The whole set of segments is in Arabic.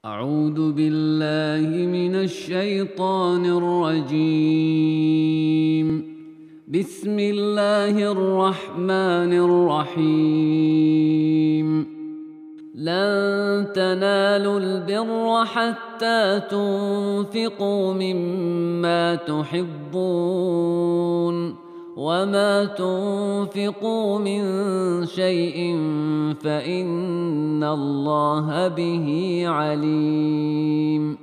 أعوذ بالله من الشيطان الرجيم. بسم الله الرحمن الرحيم. لن تنالوا البر حتى تنفقوا مما تحبون، وما تنفقوا من شيء فإن الله به عليم.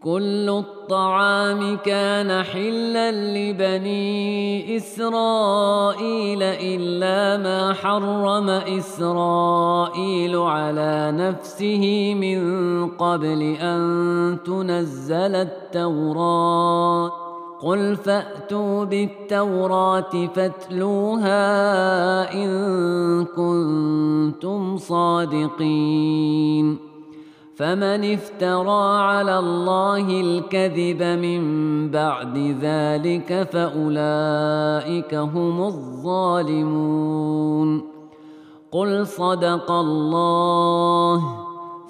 كل الطعام كان حلا لبني إسرائيل إلا ما حرم إسرائيل على نفسه من قبل أن تنزل التوراة. قل فأتوا بالتوراة فاتلوها إن كنتم صادقين. فمن افترى على الله الكذب من بعد ذلك فأولئك هم الظالمون. قل صدق الله،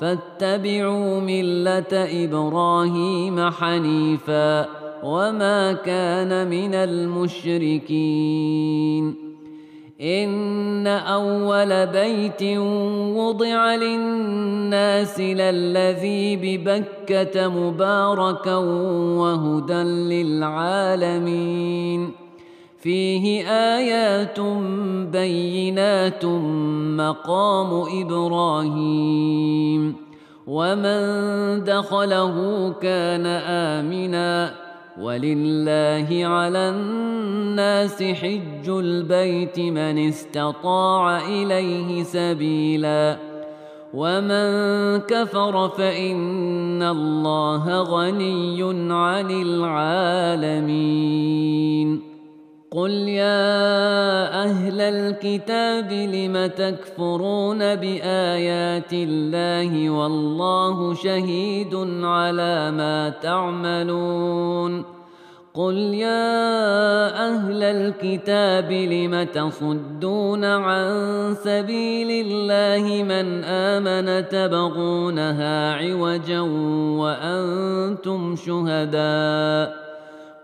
فاتبعوا ملة إبراهيم حنيفا وما كان من المشركين. إن أول بيت وضع للناس للذي ببكة مباركا وهدى للعالمين، فيه آيات بينات مقام إبراهيم، ومن دخله كان آمنا، ولله على الناس حج البيت من استطاع إليه سبيلا، ومن كفر فإن الله غني عن العالمين. قل يا أهل الكتاب لم تكفرون بآيات الله والله شهيد على ما تعملون. قل يا أهل الكتاب لم تصدون عن سبيل الله من آمن تبغونها عوجا وأنتم شهداء،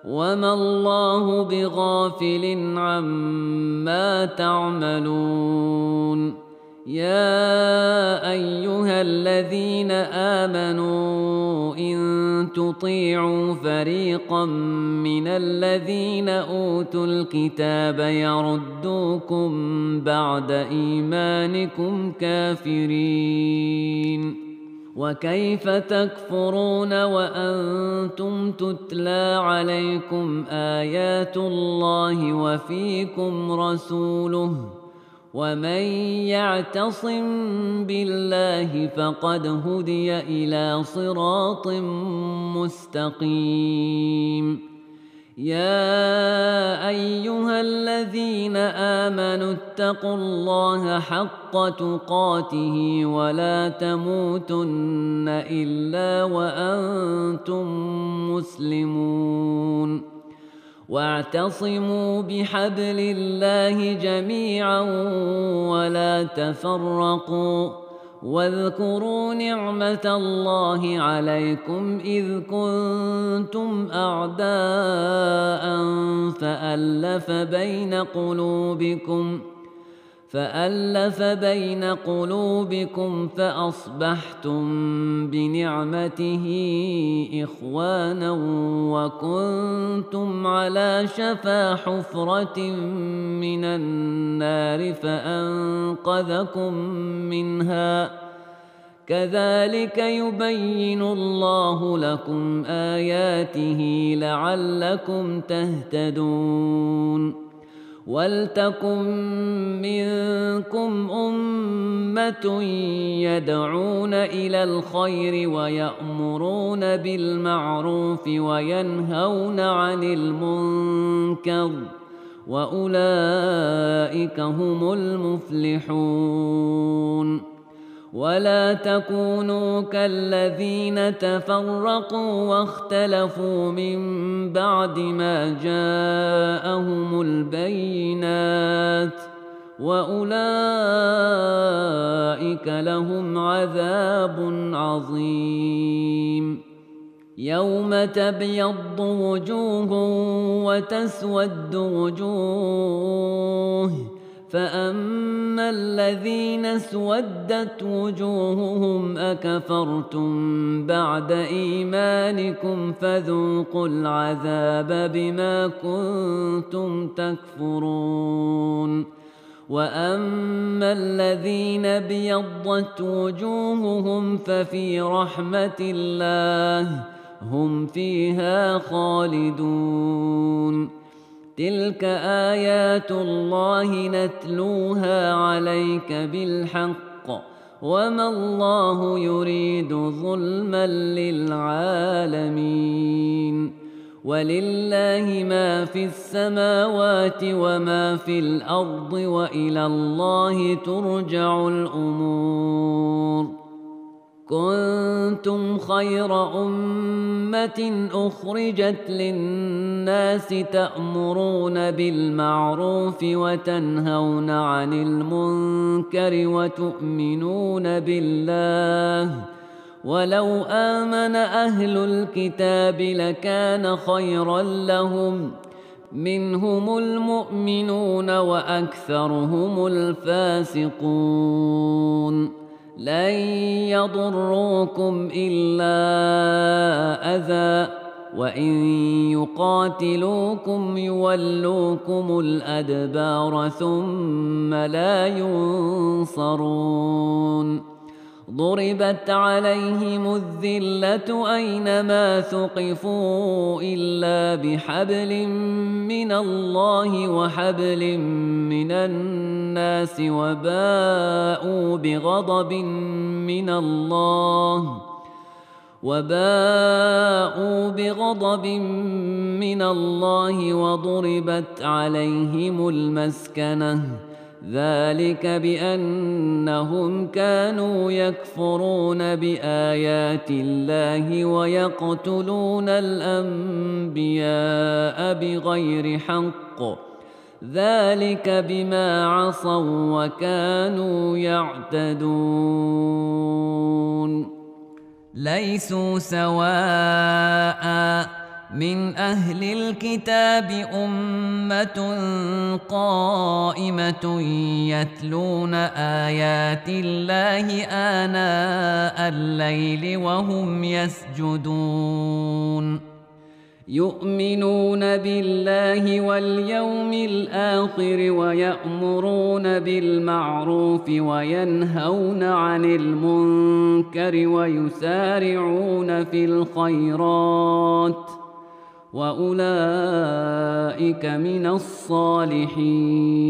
وما الله بغافل عما تعملون. يا أيها الذين آمنوا إن تطيعوا فريقا من الذين أوتوا الكتاب يردوكم بعد إيمانكم كافرين، وكيف تكفرون وأنتم تتلى عليكم آيات الله وفيكم رسوله، ومن يعتصم بالله فقد هدي إلى صراط مستقيم. يا أيها الذين آمنوا اتقوا الله حق تقاته ولا تموتن إلا وأنتم مسلمون، واعتصموا بحبل الله جميعا ولا تفرقوا، واذكروا نعمة الله عليكم إذ كنتم أعداء فألف بين قلوبكم فأصبحتم بنعمته إخوانا، وكنتم على شفا حفرة من النار فأنقذكم منها. كذلك يبين الله لكم آياته لعلكم تهتدون. ولتكن منكم أمة يدعون إلى الخير ويأمرون بالمعروف وينهون عن المنكر، وأولئك هم المفلحون. ولا تكونوا كالذين تفرقوا واختلفوا من بعد ما جاءهم البينات، وأولئك لهم عذاب عظيم. يوم تبيض وجوه وتسود وجوه، فأما الذين اسودت وجوههم أكفرتم بعد إيمانكم فذوقوا العذاب بما كنتم تكفرون. وأما الذين ابيضت وجوههم ففي رحمة الله هم فيها خالدون. تلك آيات الله نتلوها عليك بالحق، وما الله يريد ظلما للعالمين. ولله ما في السماوات وما في الأرض، وإلى الله ترجع الأمور. كنتم خير أمة أخرجت للناس تأمرون بالمعروف وتنهون عن المنكر وتؤمنون بالله، ولو آمن أهل الكتاب لكان خيرا لهم، منهم المؤمنون وأكثرهم الفاسقون. لن يضروكم إلا أذى، وإن يقاتلوكم يولوكم الأدبار ثم لا ينصرون. ضربت عليهم الذلة أينما ثقفوا إلا بحبل من الله وحبل من الناس، وباءوا بغضب من الله وضربت عليهم المسكنة، ذلك بأنهم كانوا يكفرون بآيات الله ويقتلون الأنبياء بغير حق، ذلك بما عصوا وكانوا يعتدون. ليسوا سواء من أهل الكتاب أمة قائمة يتلون آيات الله آناء الليل وهم يسجدون، يؤمنون بالله واليوم الآخر ويأمرون بالمعروف وينهون عن المنكر ويسارعون في الخيرات، وأولئك من الصالحين.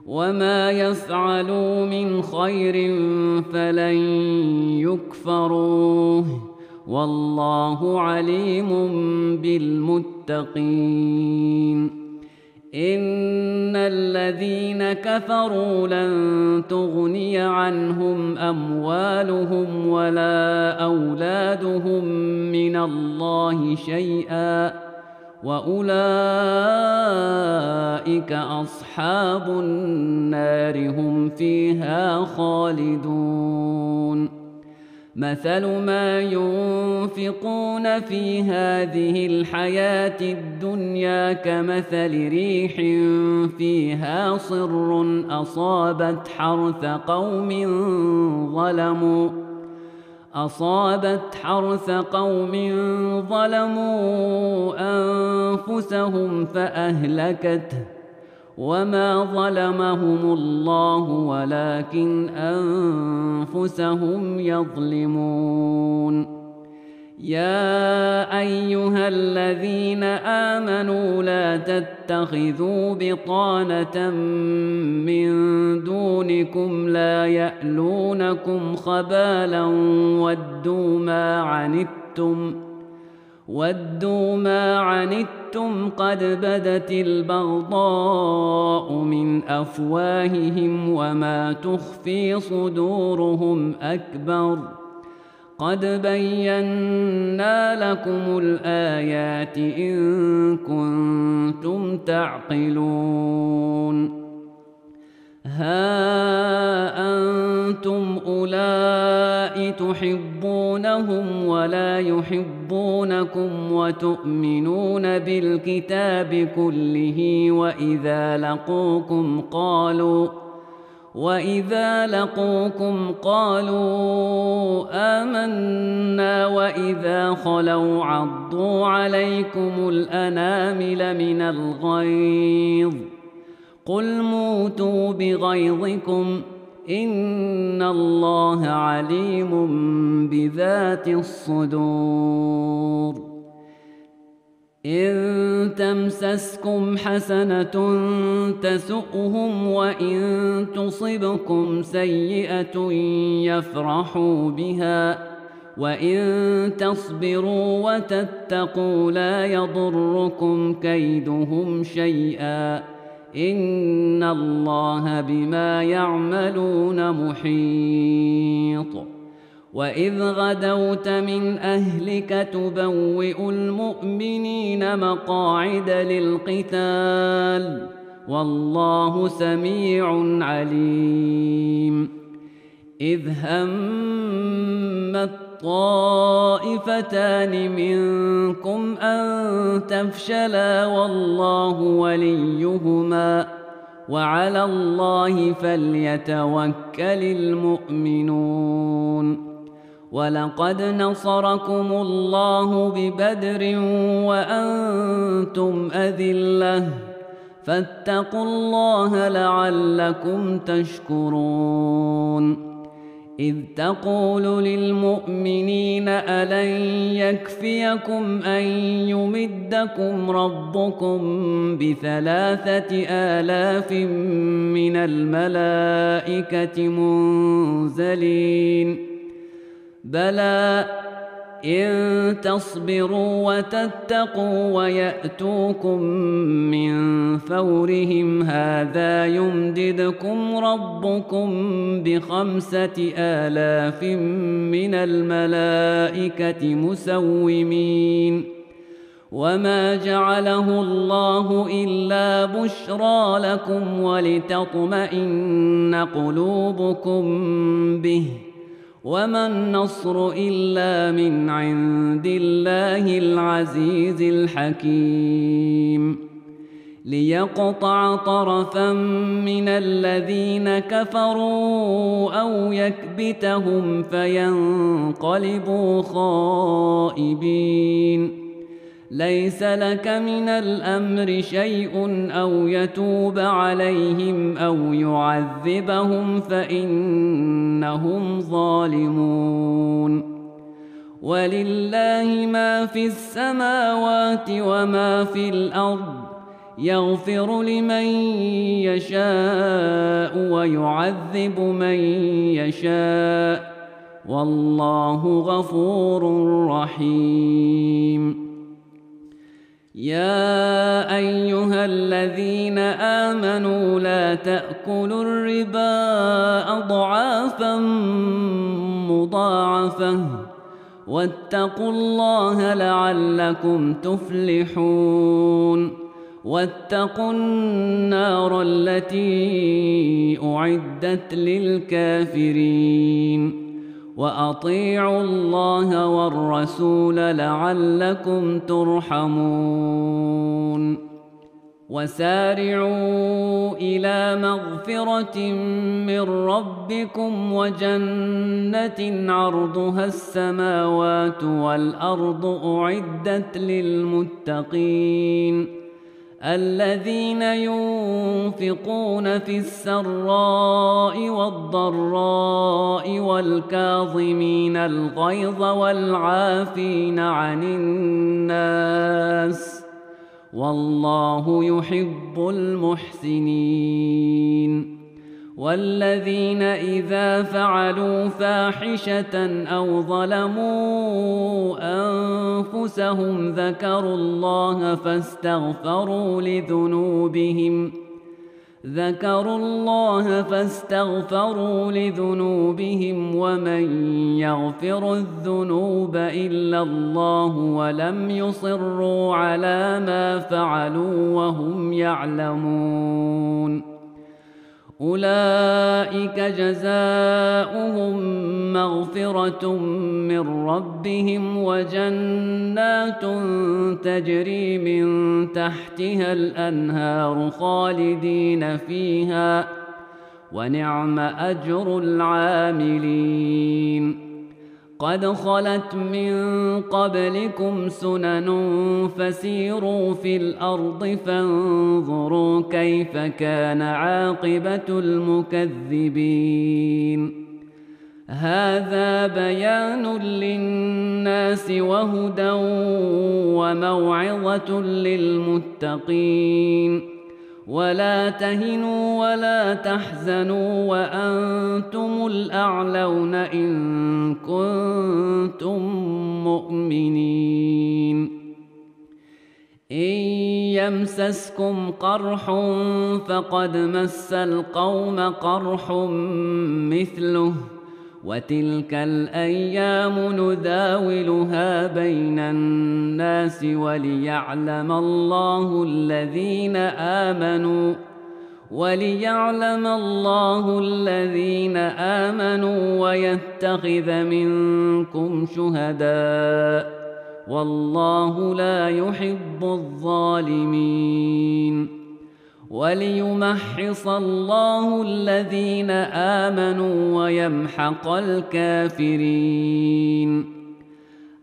وما يفعلوا من خير فلن يكفروه، والله عليم بالمتقين. إن الذين كفروا لن تغني عنهم أموالهم ولا أولادهم من الله شيئا، وأولئك أصحاب النار هم فيها خالدون. مثل ما ينفقون في هذه الحياة الدنيا كمثل ريح فيها صر أصابت حرث قوم ظلموا أنفسهم فأهلكته، وما ظلمهم الله ولكن أنفسهم يظلمون. يا أيها الذين آمنوا لا تتخذوا بطانة من دونكم لا يألونكم خبالا ودوا ما عنتم قد بدت البغضاء من أفواههم وما تخفي صدورهم أكبر، قد بينا لكم الآيات إن كنتم تعقلون. ها أنتم أولئك تحبونهم ولا يحبونكم وتؤمنون بالكتاب كله وإذا لقوكم قالوا آمنا وإذا خلوا عضوا عليكم الأنامل من الغيظ قل موتوا بغيظكم إن الله عليم بذات الصدور إن تمسسكم حسنة تسؤهم وإن تصبكم سيئة يفرحوا بها وإن تصبروا وتتقوا لا يضركم كيدهم شيئا إن الله بما يعملون محيط وإذ غدوت من أهلك تبوئ المؤمنين مقاعد للقتال والله سميع عليم إذ همت طائفتان منكم أن تفشلا والله وليهما وعلى الله فليتوكل المؤمنون ولقد نصركم الله ببدر وأنتم أذلة فاتقوا الله لعلكم تشكرون إذ تقول للمؤمنين ألن يكفيكم أن يمدكم ربكم ب3,000 من الملائكة منزلين بلى إن تصبروا وتتقوا ويأتوكم من فورهم هذا يمددكم ربكم ب5,000 من الملائكة مسومين وما جعله الله إلا بشرى لكم ولتطمئن قلوبكم به وما النصر إلا من عند الله العزيز الحكيم ليقطع طرفا من الذين كفروا أو يكبتهم فينقلبوا خائبين ليس لك من الأمر شيء أو يتوب عليهم أو يعذبهم فإنهم ظالمون ولله ما في السماوات وما في الأرض يغفر لمن يشاء ويعذب من يشاء والله غفور رحيم يا أيها الذين آمنوا لا تأكلوا الربا أضعافا مضاعفة واتقوا الله لعلكم تفلحون واتقوا النار التي أعدت للكافرين وأطيعوا الله والرسول لعلكم ترحمون وسارعوا إلى مغفرة من ربكم وجنة عرضها السماوات والأرض أعدت للمتقين الذين ينفقون في السراء والضراء والكاظمين الغيظ والعافين عن الناس والله يحب المحسنين والذين إذا فعلوا فاحشة أو ظلموا أنفسهم ذكروا الله فاستغفروا لذنوبهم ومن يغفر الذنوب إلا الله ولم يصروا على ما فعلوا وهم يعلمون أولئك جزاؤهم مغفرة من ربهم وجنات تجري من تحتها الأنهار خالدين فيها ونعم أجر العاملين. قد خلت من قبلكم سنن فسيروا في الأرض فانظروا كيف كان عاقبة المكذبين. هذا بيان للناس وهدى وموعظة للمتقين. ولا تهنوا ولا تحزنوا وأنتم الأعلون إن كنتم مؤمنين. إن يمسسكم قرح فقد مس القوم قرح مثله وتلك الأيام نداولها بين الناس وليعلم الله الذين آمنوا ويتخذ منكم شهداء والله لا يحب الظالمين. وليمحص الله الذين آمنوا ويمحق الكافرين.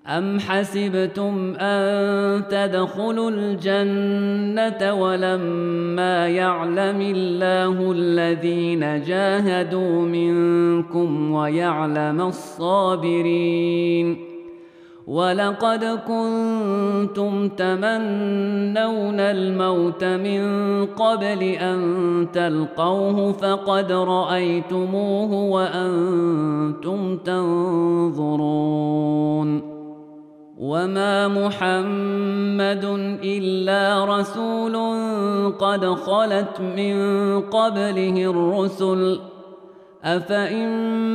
أم حسبتم أن تدخلوا الجنة ولما يعلم الله الذين جاهدوا منكم ويعلم الصابرين؟ ولقد كنتم تمنون الموت من قبل أن تلقوه فقد رأيتموه وأنتم تنظرون. وما محمد إلا رسول قد خلت من قبله الرسل أفإن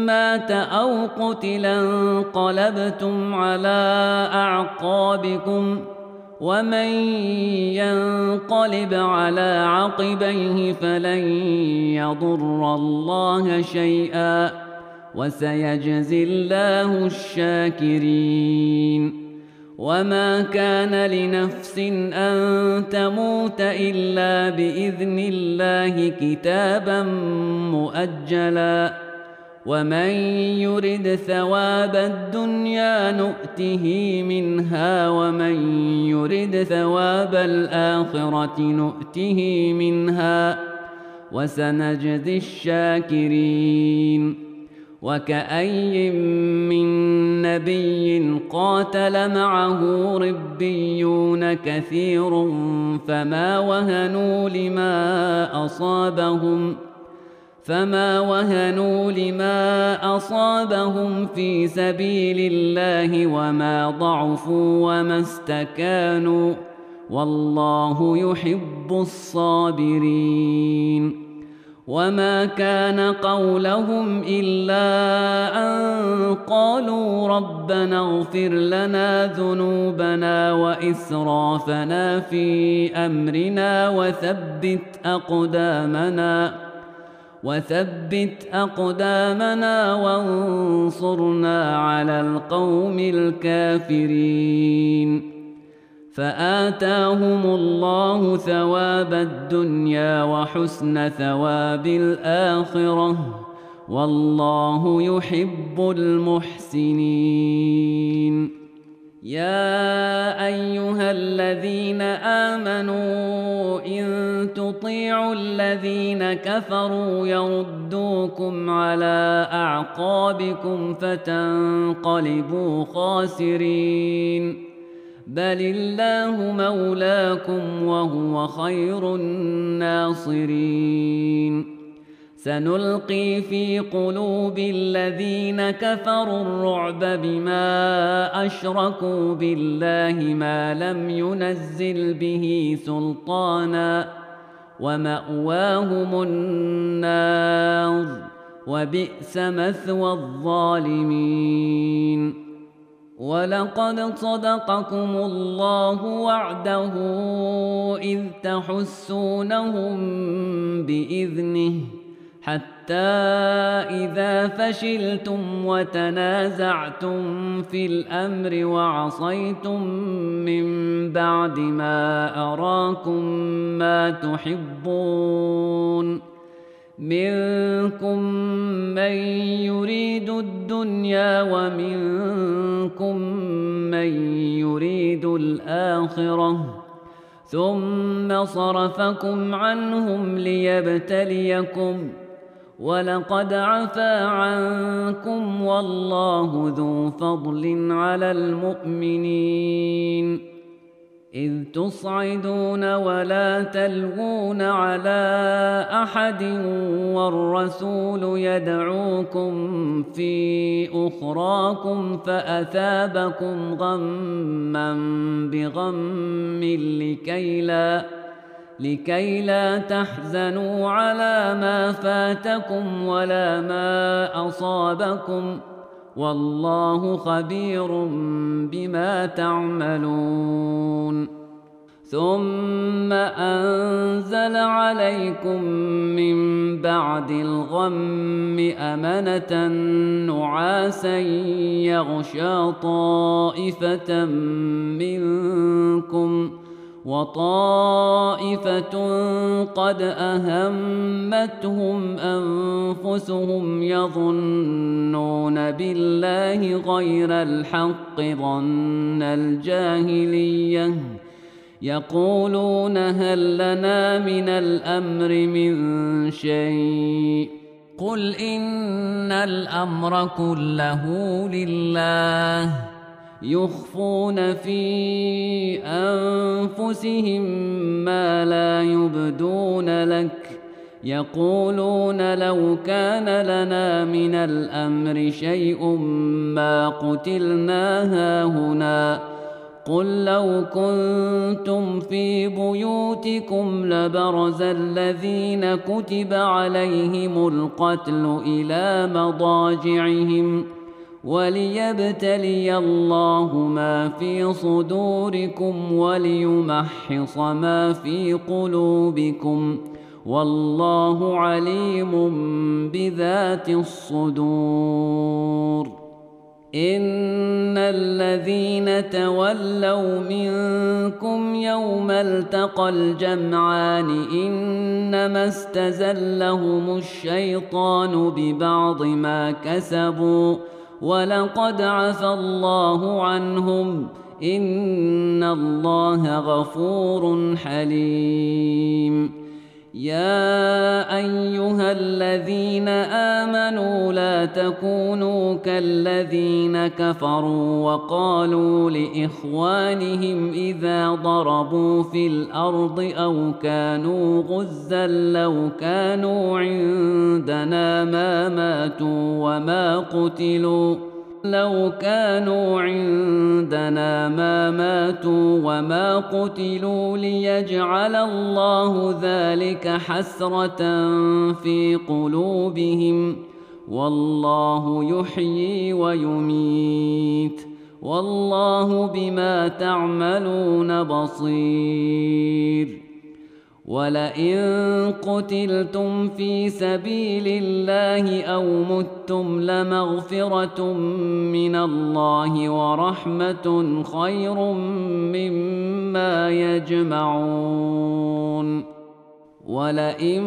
مات أو قتلا انقلبتم على أعقابكم ومن ينقلب على عقبيه فلن يضر الله شيئا وسيجزي الله الشاكرين. وما كان لنفس أن تموت إلا بإذن الله كتابا مؤجلا ومن يرد ثواب الدنيا نؤته منها ومن يرد ثواب الآخرة نؤته منها وسنجزي الشاكرين. وكأي من نبي قاتل معه ربيون كثير فما وهنوا لما أصابهم في سبيل الله وما ضعفوا وما استكانوا والله يحب الصابرين. وما كان قولهم إلا أن قالوا ربنا اغفر لنا ذنوبنا وإسرافنا في أمرنا وثبت أقدامنا وانصرنا على القوم الكافرين. فآتاهم الله ثواب الدنيا وحسن ثواب الآخرة والله يحب المحسنين. يا أيها الذين آمنوا إن تطيعوا الذين كفروا يردوكم على أعقابكم فتنقلبوا خاسرين. بل الله مولاكم وهو خير الناصرين. سنلقي في قلوب الذين كفروا الرعب بما أشركوا بالله ما لم ينزل به سلطانا ومأواهم النار وبئس مثوى الظالمين. ولقد صدقكم الله وعده إذ تحسونهم بإذنه حتى إذا فشلتم وتنازعتم في الأمر وعصيتم من بعد ما أراكم ما تحبون منكم من يريد الدنيا ومنكم من يريد الآخرة ثم صرفكم عنهم ليبتليكم ولقد عفا عنكم والله ذو فضل على المؤمنين إذ تصعدون ولا تلوون على أحد والرسول يدعوكم في أخراكم فأثابكم غما بغم لكي لا تحزنوا على ما فاتكم ولا ما أصابكم والله خبير بما تعملون ثم أنزل عليكم من بعد الغم أمنة نعاسا يغشى طائفة منكم وطائفة قد أهمتهم أنفسهم يظنون بالله غير الحق ظن الجاهلية يقولون هل لنا من الأمر من شيء قل إن الأمر كله لله يخفون في أنفسهم ما لا يبدون لك يقولون لو كان لنا من الأمر شيء ما قتلنا هاهنا قل لو كنتم في بيوتكم لبرز الذين كتب عليهم القتل إلى مضاجعهم وليبتلي الله ما في صدوركم وليمحص ما في قلوبكم والله عليم بذات الصدور إن الذين تولوا منكم يوم التقى الجمعان إنما استزلهم الشيطان ببعض ما كسبوا ولقد عفى الله عنهم إن الله غفور حليم يا أيها الذين آمنوا لا تكونوا كالذين كفروا وقالوا لإخوانهم إذا ضربوا في الأرض أو كانوا غزا لو كانوا عندنا ما ماتوا وما قتلوا ليجعل الله ذلك حسرة في قلوبهم والله يحيي ويميت والله بما تعملون بصير ولئن قتلتم في سبيل الله أو متم لمغفرة من الله ورحمة خير مما يجمعون ولئن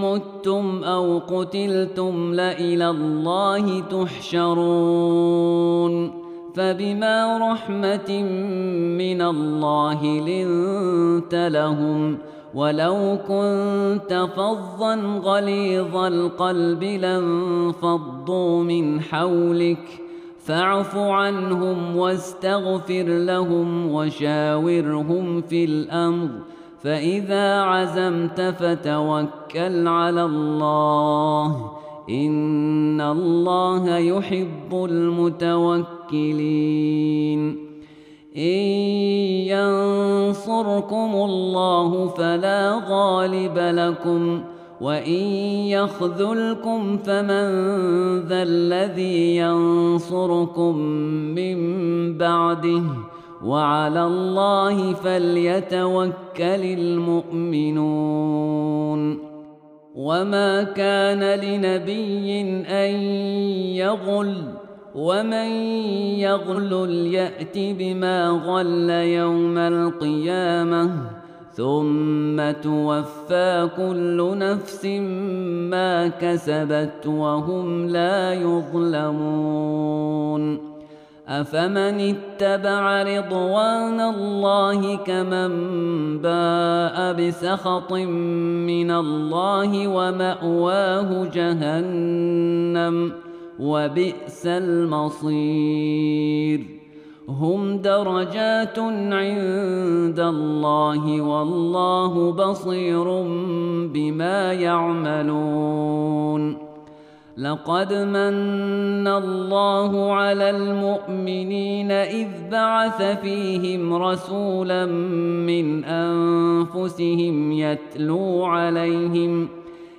متم أو قتلتم لإلى الله تحشرون فبما رحمة من الله لنت لهم ولو كنت فظا غليظ القلب لانفضوا من حولك فاعف عنهم واستغفر لهم وشاورهم في الأمر فإذا عزمت فتوكل على الله إن الله يحب المتوكلين إن ينصركم الله فلا غالب لكم وإن يخذلكم فمن ذا الذي ينصركم من بعده وعلى الله فليتوكل المؤمنون وما كان لنبي أن يغل ومن يغل يأت بما غل يوم القيامة ثم توفى كل نفس ما كسبت وهم لا يظلمون أفمن اتبع رضوان الله كمن باء بسخط من الله ومأواه جهنم وبئس المصير هم درجات عند الله والله بصير بما يعملون لقد من الله على المؤمنين إذ بعث فيهم رسولا من أنفسهم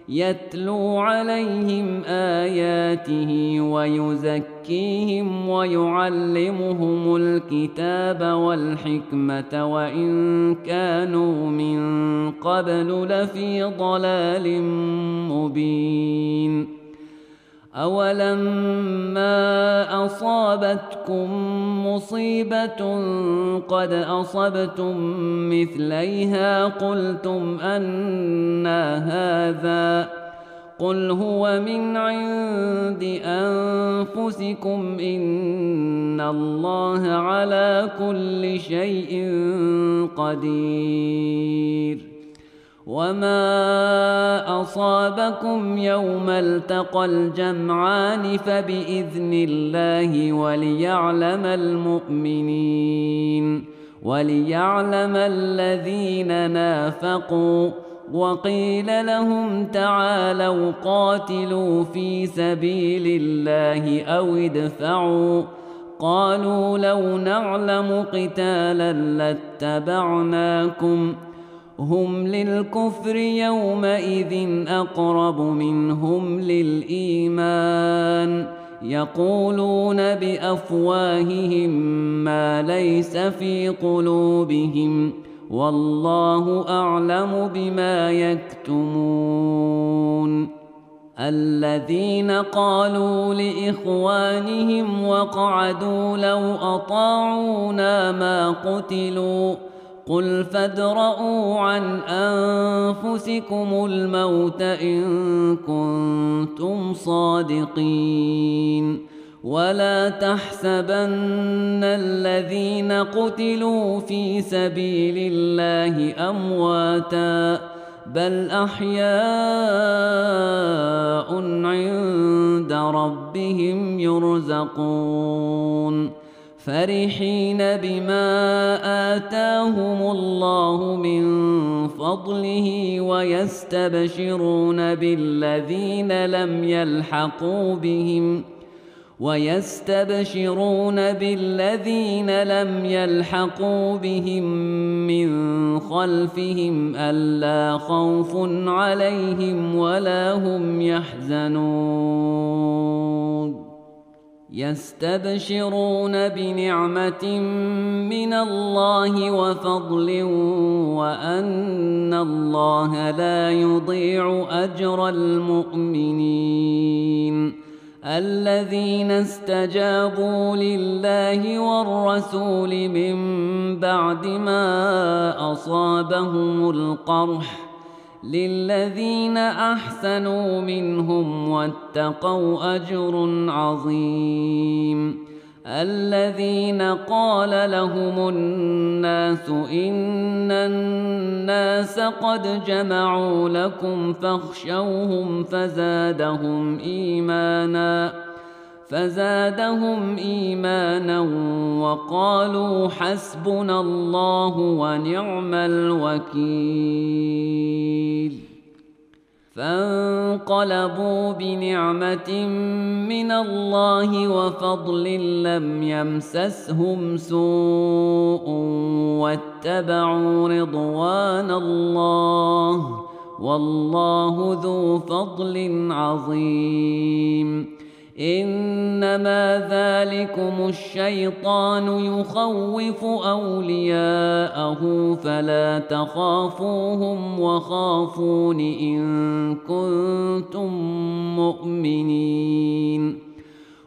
يتلو عليهم آياته ويزكيهم ويعلمهم الكتاب والحكمة وإن كانوا من قبل لفي ضلال مبين أولما أصابتكم مصيبة قد أصبتم مثليها قلتم أنى هذا قل هو من عند أنفسكم إن الله على كل شيء قدير وما أصابكم يوم التقى الجمعان فبإذن الله وليعلم الذين نافقوا وقيل لهم تعالوا قاتلوا في سبيل الله أو ادفعوا قالوا لو نعلم قتالا لاتبعناكم هم للكفر يومئذ أقرب منهم للإيمان يقولون بأفواههم ما ليس في قلوبهم والله أعلم بما يكتمون الذين قالوا لإخوانهم وقعدوا لو أطاعونا ما قتلوا قل فادرءوا عن أنفسكم الموت إن كنتم صادقين ولا تحسبن الذين قتلوا في سبيل الله أمواتا بل أحياء عند ربهم يرزقون فرحين بما آتاهم الله من فضله ويستبشرون بالذين لم يلحقوا بهم من خلفهم ألا خوف عليهم ولا هم يحزنون يستبشرون بنعمة من الله وفضل وأن الله لا يضيع أجر المؤمنين الذين استجابوا لله والرسول من بعد ما أصابهم القرح للذين أحسنوا منهم واتقوا أجر عظيم الذين قال لهم الناس إن الناس قد جمعوا لكم فاخشوهم فزادهم إيمانا وقالوا حسبنا الله ونعم الوكيل فانقلبوا بنعمة من الله وفضل لم يمسسهم سوء واتبعوا رضوان الله والله ذو فضل عظيم إنما ذلكم الشيطان يخوف أولياءه فلا تخافوهم وخافون إن كنتم مؤمنين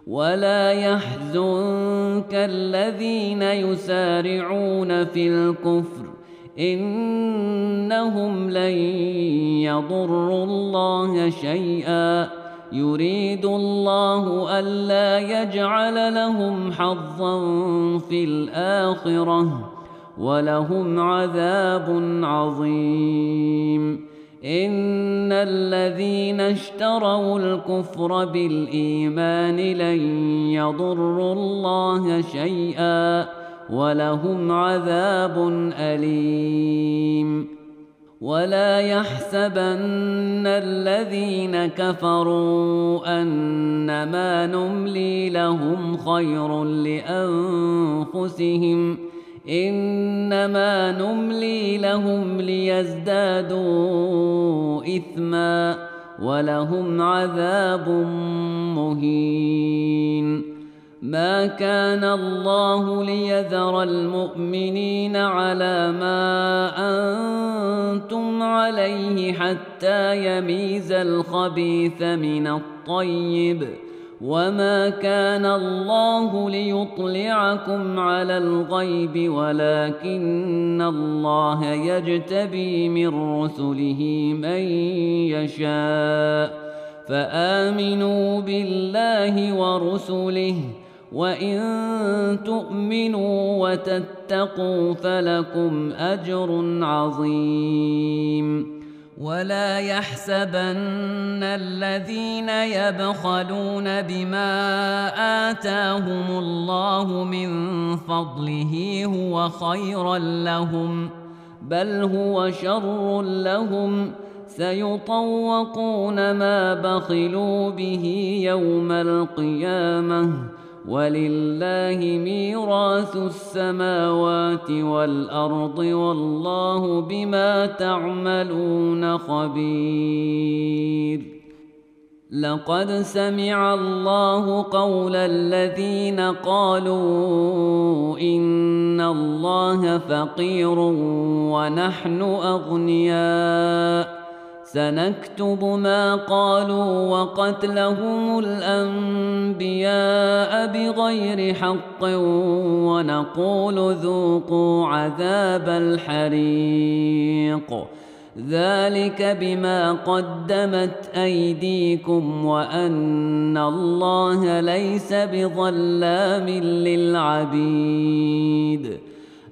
ولا يحزنك الذين يسارعون في الكفر إنهم لن يضروا الله شيئا يريد الله ألا يجعل لهم حظا في الآخرة ولهم عذاب عظيم إن الذين اشتروا الكفر بالإيمان لن يضروا الله شيئا ولهم عذاب أليم ولا يحسبن الذين كفروا أنما نملي لهم خير لأنفسهم إنما نملي لهم ليزدادوا إثما ولهم عذاب مهين ما كان الله ليذر المؤمنين على ما أنتم عليه حتى يميز الخبيث من الطيب وما كان الله ليطلعكم على الغيب ولكن الله يجتبي من رسله من يشاء فآمنوا بالله ورسله وإن تؤمنوا وتتقوا فلكم أجر عظيم ولا يحسبن الذين يبخلون بما آتاهم الله من فضله هو خيرا لهم بل هو شر لهم سيطوقون ما بخلوا به يوم القيامة ولله ميراث السماوات والأرض والله بما تعملون خبير لقد سمع الله قول الذين قالوا إن الله فقير ونحن أغنياء سنكتب ما قالوا وقتلهم الأنبياء بغير حق ونقول ذوقوا عذاب الحريق ذلك بما قدمت أيديكم وأن الله ليس بظلام للعبيد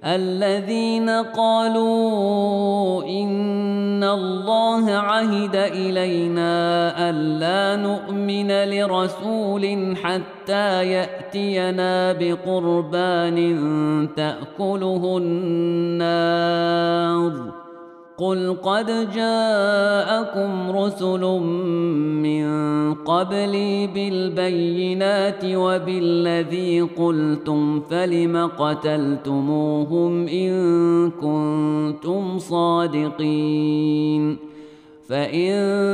الذين قالوا إن الله عهد إلينا ألا نؤمن لرسول حتى يأتينا بقربان تأكله النار قل قد جاءكم رسل من قبلي بالبينات وبالذي قلتم فلم قتلتموهم إن كنتم صادقين فإن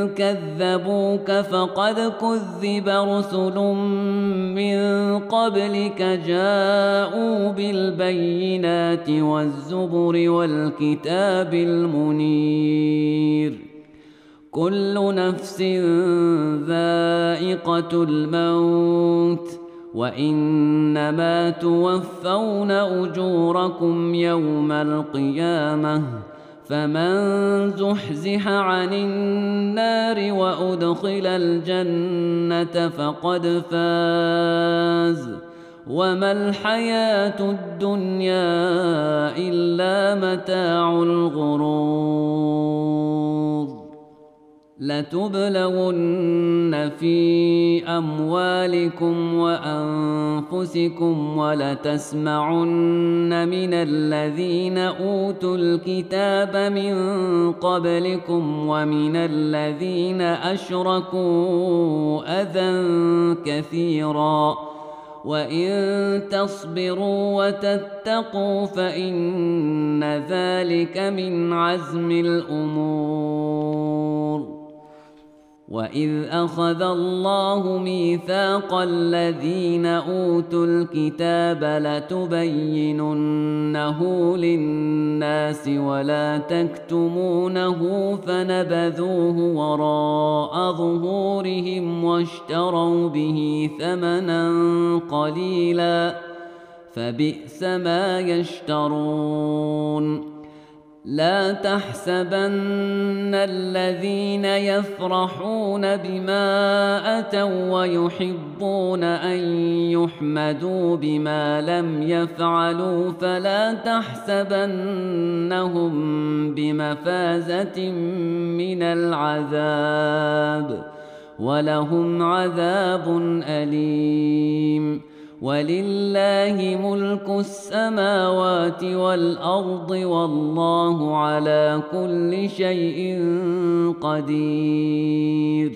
كذبوك فقد كذب رسل من قبلك جاءوا بالبينات والزبر والكتاب المنير كل نفس ذائقة الموت وإنما توفون أجوركم يوم القيامة فمن زحزح عن النار وأدخل الجنة فقد فاز وما الحياة الدنيا إلا متاع الغرور لتبلون في أموالكم وأنفسكم ولتسمعن من الذين أوتوا الكتاب من قبلكم ومن الذين أشركوا أذى كثيرا وإن تصبروا وتتقوا فإن ذلك من عزم الأمور وإذ أخذ الله ميثاق الذين أوتوا الكتاب لتبيننه للناس ولا تكتمونه فنبذوه وراء ظهورهم واشتروا به ثمنا قليلا فبئس ما يشترون. لا تحسبن الذين يفرحون بما أتوا ويحبون أن يحمدوا بما لم يفعلوا فلا تحسبنهم بمفازة من العذاب ولهم عذاب أليم. ولله ملك السماوات والأرض والله على كل شيء قدير.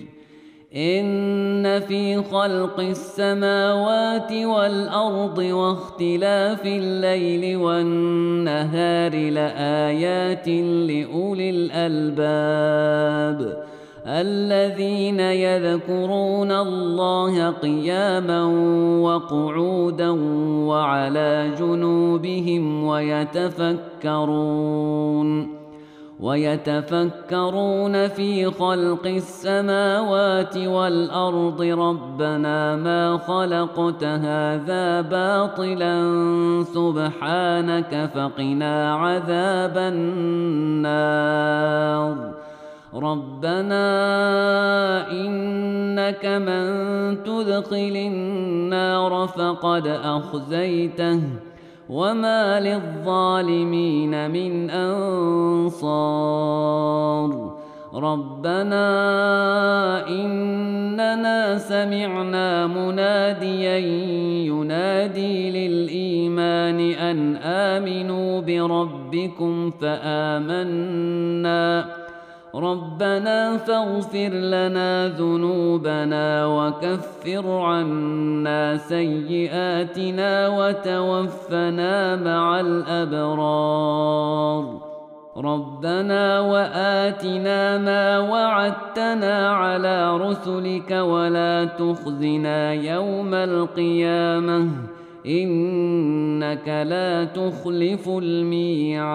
إن في خلق السماوات والأرض واختلاف الليل والنهار لآيات لأولي الألباب الذين يذكرون الله قياما وقعودا وعلى جنوبهم ويتفكرون في خلق السماوات والأرض ربنا ما خلقت هذا باطلا سبحانك فقنا عذاب النار. ربنا إنك من تدخل النار فقد أخزيته وما للظالمين من أنصار. ربنا إننا سمعنا مناديا ينادي للإيمان أن آمنوا بربكم فآمنا ربنا فاغفر لنا ذنوبنا وكفر عنا سيئاتنا وتوفنا مع الأبرار. ربنا وآتنا ما وعدتنا على رسلك ولا تخزنا يوم القيامة إنك لا تخلف الميعاد.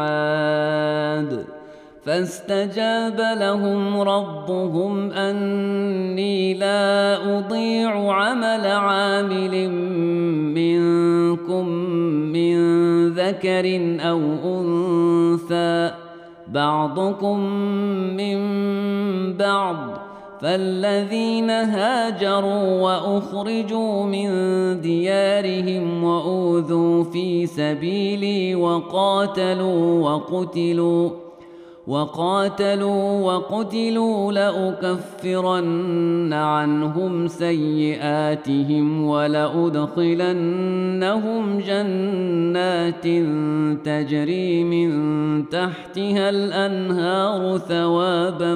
فاستجاب لهم ربهم أني لا أضيع عمل عامل منكم من ذكر أو أنثى بعضكم من بعض فالذين هاجروا وأخرجوا من ديارهم وأوذوا في سبيلي وقاتلوا وقتلوا لأكفرن عنهم سيئاتهم ولأدخلنهم جنات تجري من تحتها الأنهار ثوابا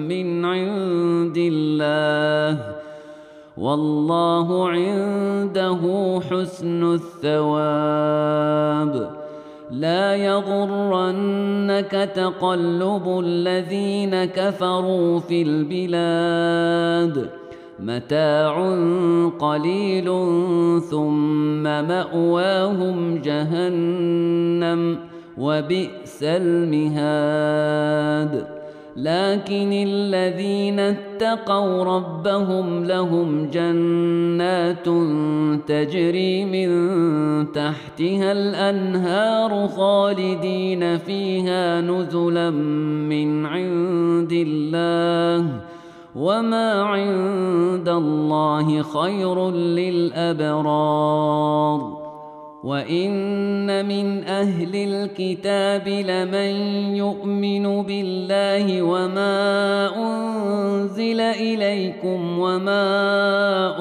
من عند الله والله عنده حسن الثواب. لا يغرنك تقلب الذين كفروا في البلاد متاع قليل ثم مأواهم جهنم وبئس المهاد. لكن الذين اتقوا ربهم لهم جنات تجري من تحتها الأنهار خالدين فيها نزلا من عند الله وما عند الله خير للأبرار. وإن من أهل الكتاب لمن يؤمن بالله وما أنزل إليكم وما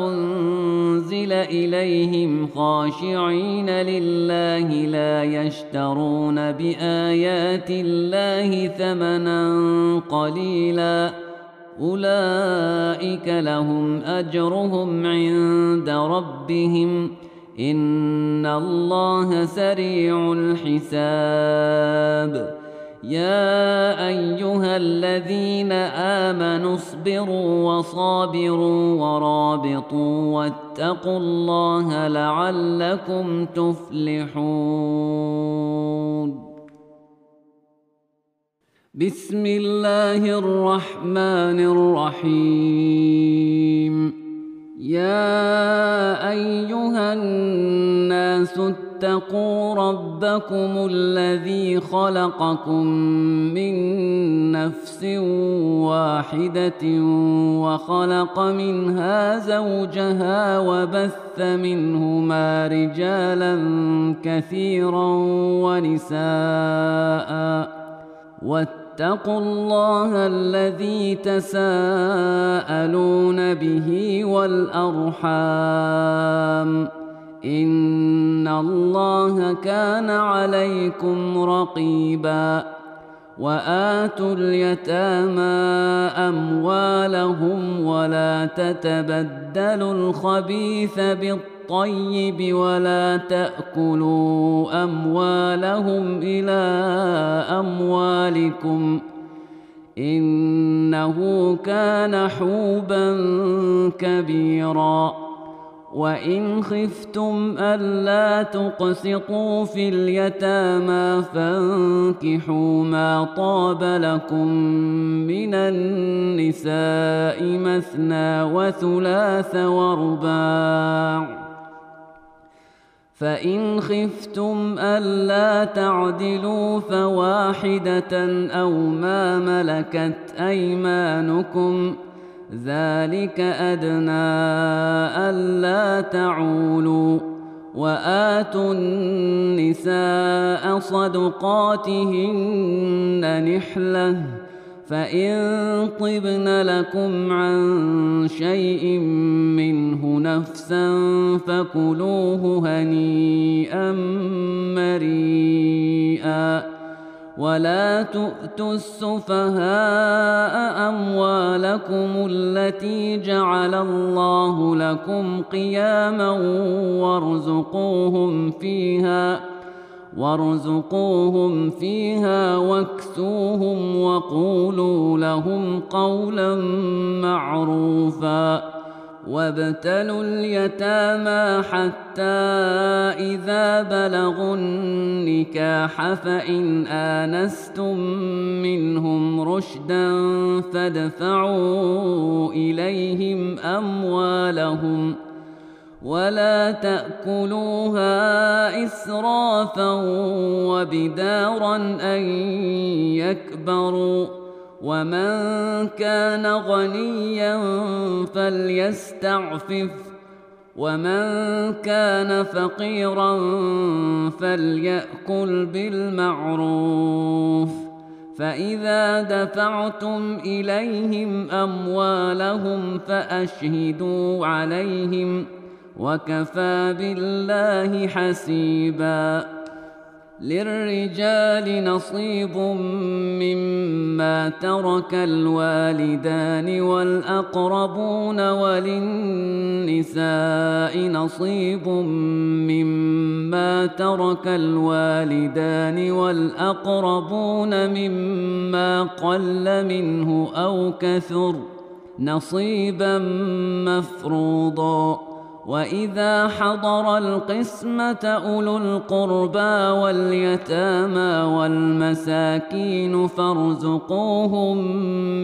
أنزل إليهم خاشعين لله لا يشترون بآيات الله ثمنا قليلا أولئك لهم أجرهم عند ربهم إن الله سريع الحساب. يا أيها الذين آمنوا اصبروا وصابروا ورابطوا واتقوا الله لعلكم تفلحون. بسم الله الرحمن الرحيم. يا أيها الناس اتقوا ربكم الذي خلقكم من نفس واحدة وخلق منها زوجها وبث منهما رجالا كثيرا ونساء واتقوا الله الذي تساءلون به والأرحام إن الله كان عليكم رقيبا. وآتوا اليتامى أموالهم ولا تتبدلوا الخبيث بالطيب ولا تأكلوا أموالهم إلى أموالكم إنه كان حوبا كبيرا. وإن خفتم ألا تقسطوا في اليتامى فانكحوا ما طاب لكم من النساء مثنى وثلاث ورباع. فإن خفتم ألا تعدلوا فواحدة أو ما ملكت أيمانكم ذلك أدنى ألا تعولوا. وآتوا النساء صدقاتهن نحلة فإن طبن لكم عن شيء منه نفسا فكلوه هنيئا مريئا. ولا تؤتوا السفهاء أموالكم التي جعل الله لكم قياما وارزقوهم فيها واكسوهم وقولوا لهم قولا معروفا. وابتلوا اليتامى حتى إذا بلغوا النكاح فإن آنستم منهم رشدا فادفعوا إليهم أموالهم ولا تأكلوها إسرافا وبدارا أن يكبروا. ومن كان غنيا فليستعفف ومن كان فقيرا فليأكل بالمعروف. فإذا دفعتم إليهم أموالهم فأشهدوا عليهم وكفى بالله حسيبا. للرجال نصيب مما ترك الوالدان والأقربون وللنساء نصيب مما ترك الوالدان والأقربون مما قل منه أو كثر نصيبا مفروضا. وإذا حضر القسمة أولو القربى واليتامى والمساكين فارزقوهم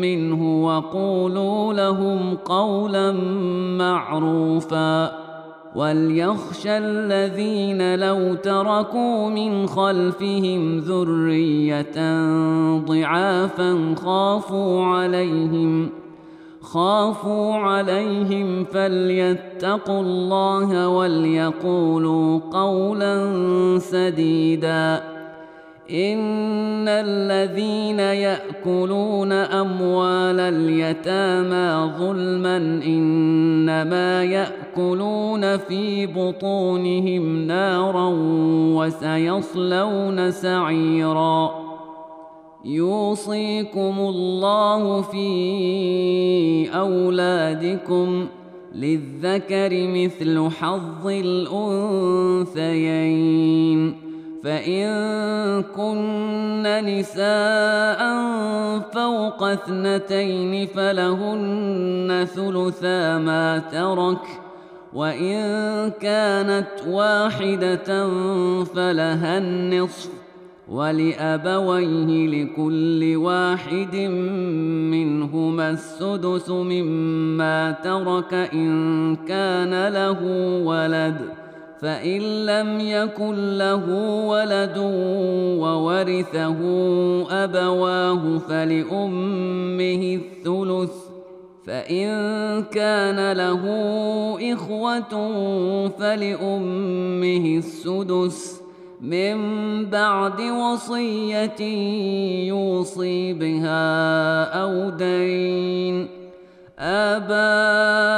منه وقولوا لهم قولا معروفا. وليخشى الذين لو تركوا من خلفهم ذرية ضعافا خافوا عليهم فليتقوا الله وليقولوا قولا سديدا. إن الذين يأكلون أموال اليتامى ظلما إنما يأكلون في بطونهم نارا وسيصلون سعيرا. يوصيكم الله في أولادكم للذكر مثل حظ الأنثيين فإن كن نساء فوق 2 فلهن ثلثا ما ترك، وإن كانت واحدة فلها النصف، ولأبويه لكل واحد منهما السدس مما ترك إن كان له ولد، فإن لم يكن له ولد وورثه أبواه فلأمه الثلث، فإن كان له إخوة فلأمه السدس من بعد وصية يوصي بها أو دين. آباؤكم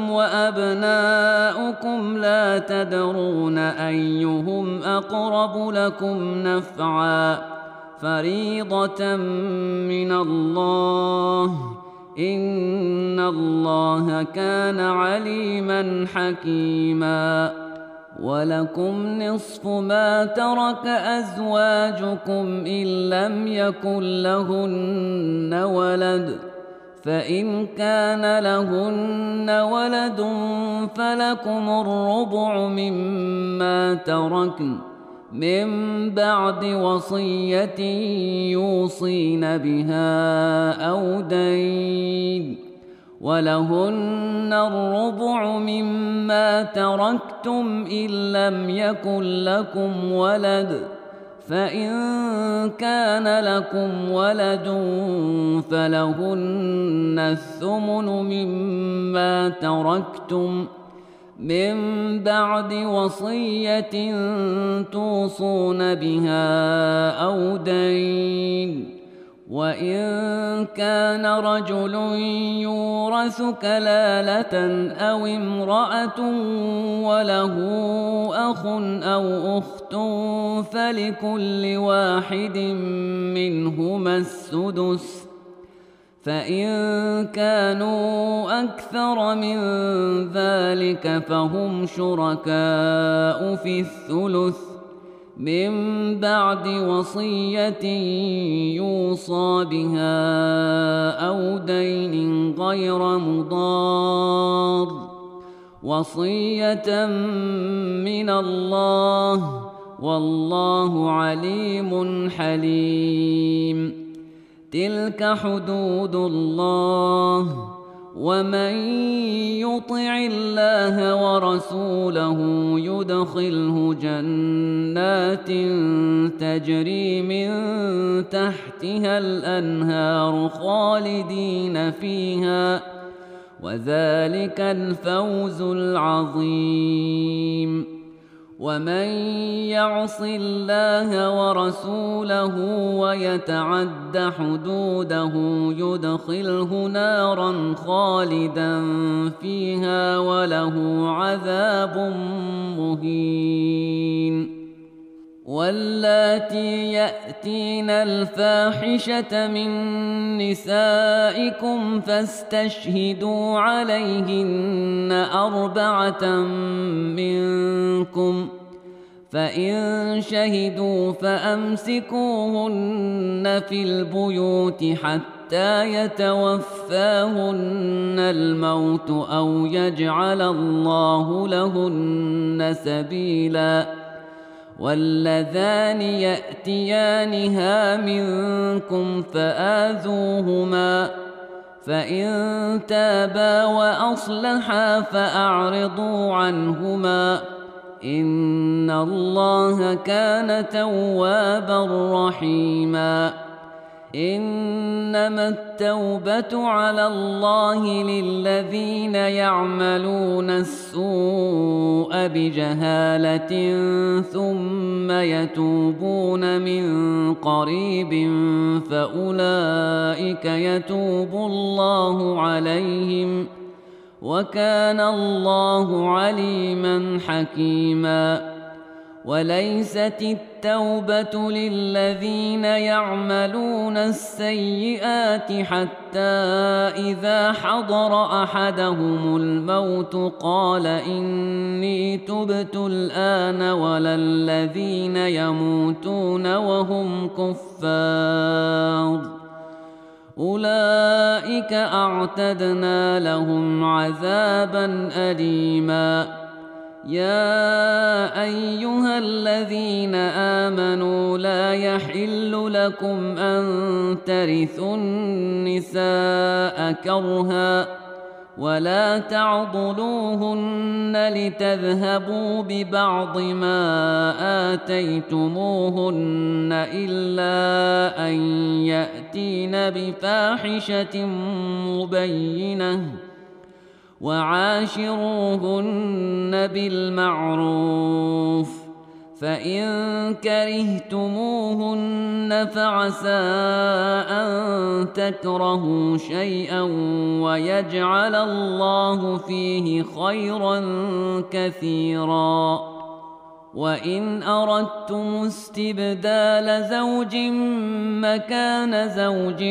وأبناؤكم لا تدرون أيهم أقرب لكم نفعا، فريضة من الله، إن الله كان عليما حكيما. ولكم نصف ما ترك أزواجكم إن لم يكن لهن ولد، فإن كان لهن ولد فلكم الربع مما تركن من بعد وصية يوصين بها أو دين، ولهن الربع مما تركتم إن لم يكن لكم ولد، فإن كان لكم ولد فلهن الثمن مما تركتم من بعد وصية توصون بها أو دين. وإن كان رجل يورث كلالة أو امرأة وله أخ أو أخت فلكل واحد منهما السدس، فإن كانوا أكثر من ذلك فهم شركاء في الثلث من بعد وصية يوصى بها أو دين غير مضار، وصية من الله، والله عليم حليم. تلك حدود الله، ومن يطع الله ورسوله يدخله جنات تجري من تحتها الأنهار خالدين فيها، وذلك الفوز العظيم. ومن يعص الله ورسوله ويتعد حدوده يدخله نارا خالدا فيها وله عذاب مهين. واللاتي يأتين الفاحشة من نسائكم فاستشهدوا عليهن 4 منكم، فإن شهدوا فأمسكوهن في البيوت حتى يتوفاهن الموت أو يجعل الله لهن سبيلا. واللذان يأتيانها منكم فآذوهما، فإن تابا وأصلحا فأعرضوا عنهما، إن الله كان توابا رحيما. إنما التوبة على الله للذين يعملون السوء بجهالة ثم يتوبون من قريب فأولئك يتوب الله عليهم، وكان الله عليما حكيما. وليست التوبة للذين يعملون السيئات حتى إذا حضر أحدهم الموت قال إني تبت الآن ولا الذين يموتون وهم كفار أولئك أعتدنا لهم عذابا أليما يا أيها الذين آمنوا لا يحل لكم أن ترثوا النساء كرها ولا تعضلوهن لتذهبوا ببعض ما آتيتموهن إلا أن يأتين بفاحشة مبينة وعاشروهن بالمعروف فإن كرهتموهن فعسى أن تكرهوا شيئا ويجعل الله فيه خيرا كثيرا وإن أردتم استبدال زوج مكان زوج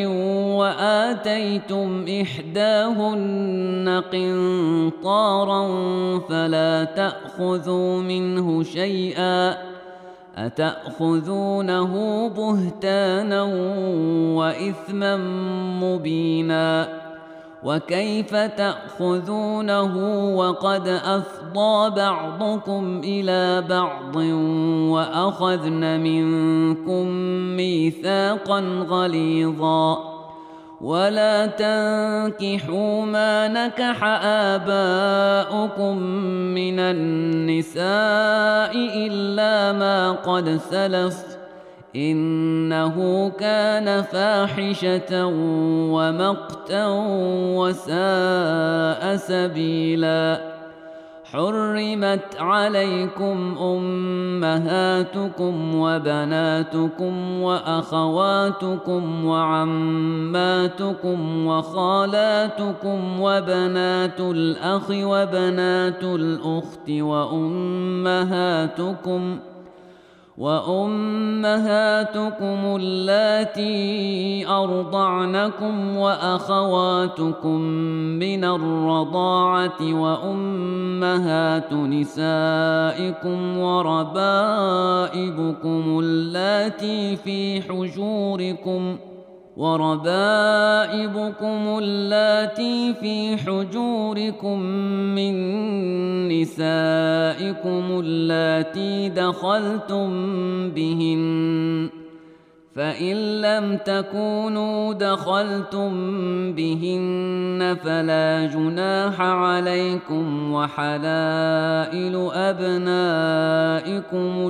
وآتيتم إحداهن قنطارا فلا تأخذوا منه شيئا أتأخذونه بهتانا وإثما مبينا وكيف تأخذونه وقد أفضى بعضكم إلى بعض وأخذن منكم ميثاقا غليظا ولا تنكحوا ما نكح آباؤكم من النساء إلا ما قد سلف إنه كان فاحشة ومقتا وساء سبيلا حرمت عليكم أمهاتكم وبناتكم وأخواتكم وعماتكم وخالاتكم وبنات الأخ وبنات الأخت وأمهاتكم اللاتي أرضعنكم وأخواتكم من الرضاعة وأمهات نسائكم وربائبكم اللاتي في حجوركم من نسائكم اللاتي دخلتم بهن فإن لم تكونوا دخلتم بهن فلا جناح عليكم وحلائل أبنائكم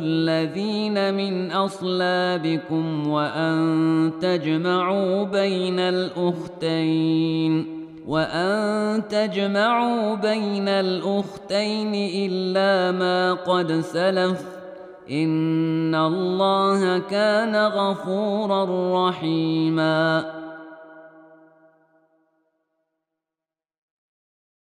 الذين من أصلابكم وأن تجمعوا بين الأختين إلا ما قد سلف إن الله كان غفورا رحيما